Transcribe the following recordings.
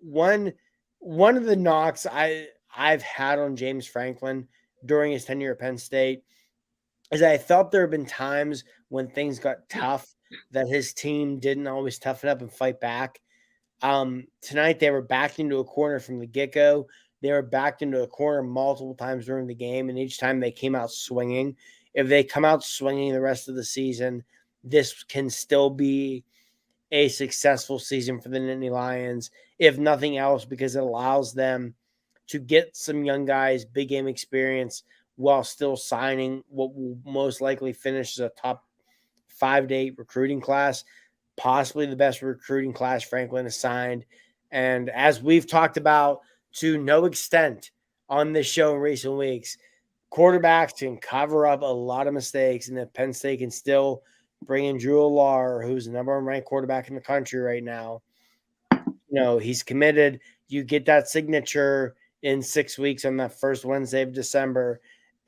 one of the knocks I've had on James Franklin during his tenure at Penn State is I felt there have been times when things got tough that his team didn't always toughen up and fight back. Tonight they were backed into a corner from the get-go. They were backed into a corner multiple times during the game, and each time they came out swinging. If they come out swinging the rest of the season, this can still be a successful season for the Nittany Lions, if nothing else, because it allows them to get some young guys big game experience while still signing what will most likely finish as a top 5 to 8 recruiting class, possibly the best recruiting class Franklin has signed. And as we've talked about to no extent on this show in recent weeks, quarterbacks can cover up a lot of mistakes, and if Penn State can still bring in Drew Allar, who's the number one ranked quarterback in the country right now, he's committed. You get that signature in 6 weeks on that first Wednesday of December.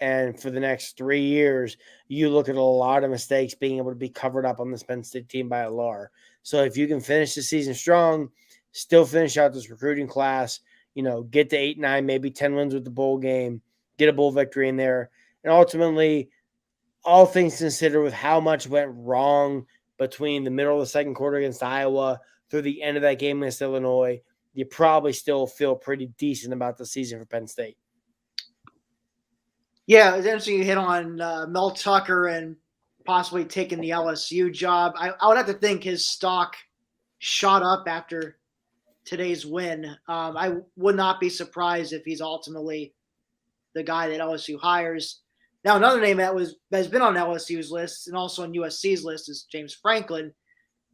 And for the next 3 years, you look at a lot of mistakes being able to be covered up on this Penn State team by Allar. So if you can finish the season strong, still finish out this recruiting class, get to 8-9, maybe 10 wins with the bowl game, get a bowl victory in there. And ultimately, all things considered, with how much went wrong between the middle of the second quarter against Iowa through the end of that game against Illinois, you probably still feel pretty decent about the season for Penn State. Yeah, it's interesting you hit on Mel Tucker and possibly taking the LSU job. I would have to think his stock shot up after today's win. I would not be surprised if he's ultimately the guy that LSU hires. Now, another name that's been on LSU's list and also on USC's list is James Franklin.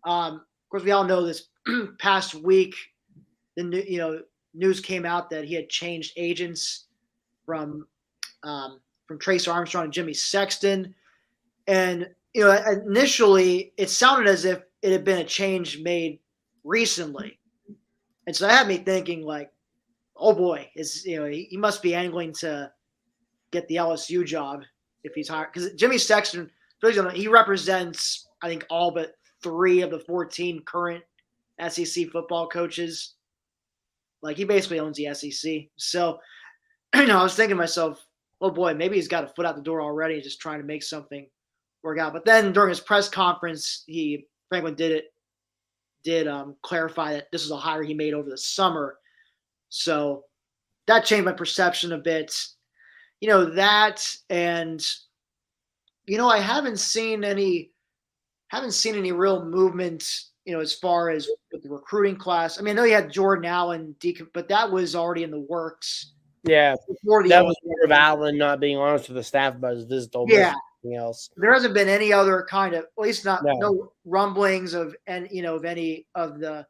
Of course, we all know this past week, the news came out that he had changed agents from Trace Armstrong and Jimmy Sexton. And, initially it sounded as if it had been a change made recently. And so that had me thinking like, oh boy, he must be angling to get the LSU job if he's hired. Because Jimmy Sexton, he represents, I think, all but 3 of the 14 current SEC football coaches. Like, he basically owns the SEC. So, I was thinking to myself, oh boy, maybe he's got a foot out the door already, just trying to make something work out. But then during his press conference, Franklin did clarify that this is a hire he made over the summer. So that changed my perception a bit. That, and I haven't seen any real movement, as far as with the recruiting class. I mean, I know you had Jordan Allen, but that was already in the works. Yeah, that was more of Allen not being honest with the staff about his visit. Yeah, anything else. There hasn't been any other kind of, at least no rumblings of any of the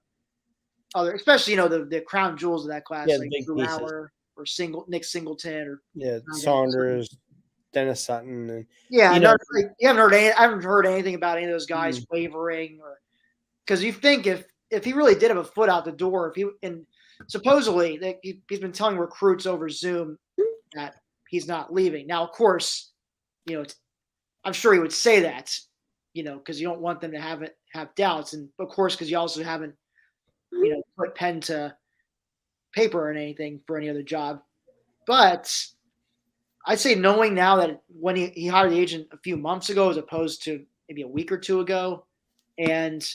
other, especially the crown jewels of that class, like Drew Allar or Nick Singleton or Saunders, Dennis Sutton, and you haven't heard anything about any of those guys wavering, or because you think if he really did have a foot out the door, and supposedly he's been telling recruits over Zoom that he's not leaving. Now, of course, I'm sure he would say that, because you don't want them to have doubts, and of course, because you also haven't put pen to paper or anything for any other job. But I'd say, knowing now that when he hired the agent a few months ago as opposed to maybe a week or two ago, and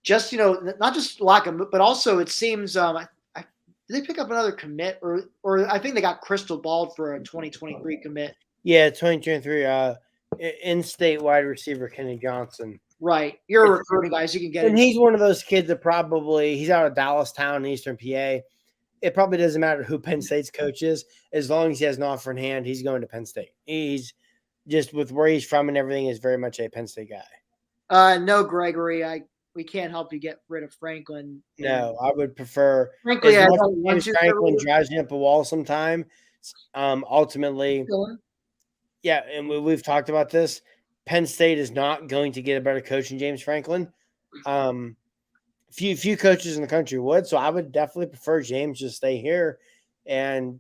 just not just lack of, but also it seems did they pick up another commit, or I think they got crystal balled for a 2023 commit. Yeah, 2023 in-state wide receiver Kenny Johnson. Right, you're a recruiting guy, so you can get. And he's one of those kids that he's out of Dallastown in Eastern PA. It probably doesn't matter who Penn State's coach is, as long as he has an offer in hand. He's going to Penn State. He's just, with where he's from and everything, is very much a Penn State guy. No, Gregory, we can't help you get rid of Franklin. No, I would prefer. Frankly, Franklin drives me up a wall sometime. Ultimately, yeah, and we've talked about this. Penn State is not going to get a better coach than James Franklin. Few coaches in the country would, so I would definitely prefer James to stay here. And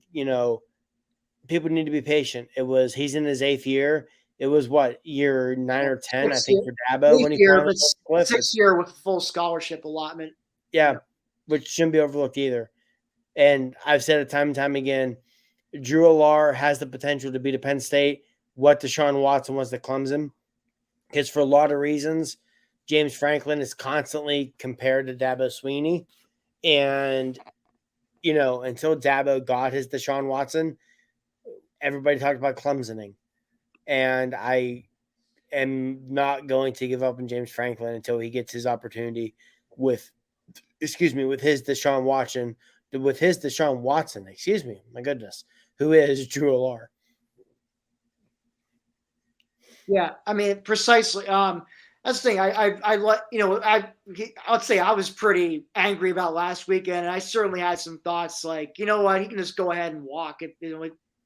people need to be patient. He's in his 8th year. It was year 9 or 10, I think, for Dabo when he finally 6th year with full scholarship allotment. Yeah, which shouldn't be overlooked either. And I've said it time and time again, Drew Alar has the potential to be to Penn State what Deshaun Watson was to Clemson. Because for a lot of reasons, James Franklin is constantly compared to Dabo Sweeney. And, until Dabo got his Deshaun Watson, everybody talked about Clemsoning. And I am not going to give up on James Franklin until he gets his opportunity with Deshaun Watson, my goodness, who is Drew Alar. Yeah, I mean, precisely. That's the thing. I'd say I was pretty angry about last weekend, and I certainly had some thoughts like, you know what, he can just go ahead and walk.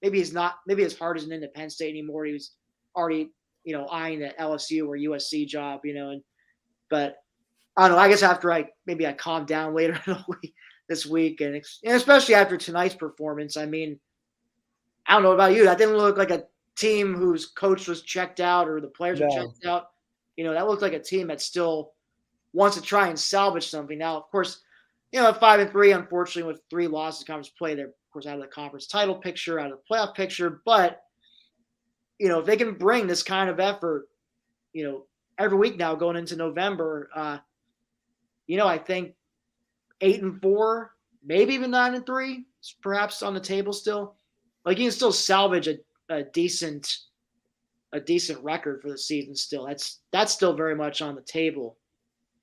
Maybe his heart isn't in Penn State anymore. He was already, eyeing the LSU or USC job, but I don't know. I guess after I calmed down later this week, and especially after tonight's performance, I mean, I don't know about you. That didn't look like a team whose coach was checked out or the players were No. checked out. That looked like a team that still wants to try and salvage something. Now, of course, at 5-3, unfortunately, with 3 losses conference play, they're of course out of the conference title picture, out of the playoff picture. But if they can bring this kind of effort, every week now going into November, I think 8-4, maybe even 9-3, is perhaps on the table still. Like you can still salvage a decent record for the season still. That's still very much on the table,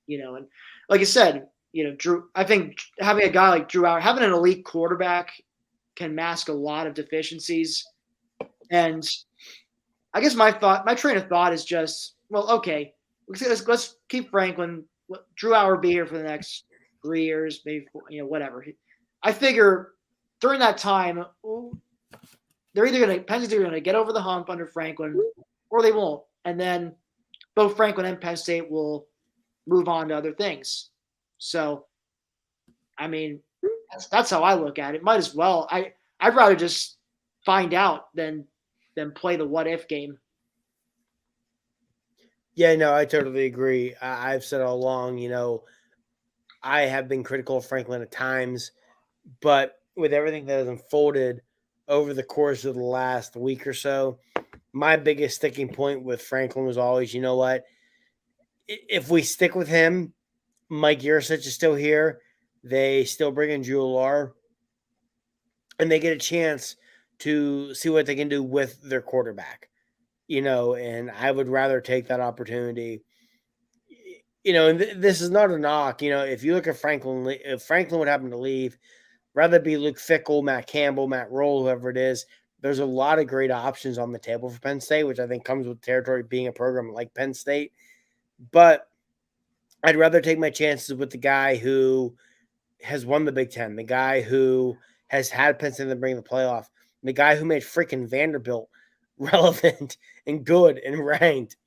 and like I said, Drew, I think having a guy like Drew Howard, having an elite quarterback can mask a lot of deficiencies. And I guess my train of thought is just, well, okay, let's keep Franklin, Drew Howard be here for the next 3 years, maybe 4, whatever. I figure during that time, Penn's either going to get over the hump under Franklin, or they won't, and then both Franklin and Penn State will move on to other things. So, I mean, that's how I look at it. Might as well. I'd rather just find out than play the what if game. Yeah, no, I totally agree. I've said all along, I have been critical of Franklin at times, but with everything that has unfolded over the course of the last week or so, my biggest sticking point with Franklin was always, you know what? If we stick with him, Mike Yurcich is still here. They still bring in Drew Alar, and they get a chance to see what they can do with their quarterback. And I would rather take that opportunity. And this is not a knock. If you look at Franklin, if Franklin would happen to leave, rather be Luke Fickell, Matt Campbell, Matt Roll, whoever it is, there's a lot of great options on the table for Penn State, which I think comes with territory being a program like Penn State. But I'd rather take my chances with the guy who has won the Big Ten, the guy who has had Penn State to bring the playoff, the guy who made freaking Vanderbilt relevant and good and ranked,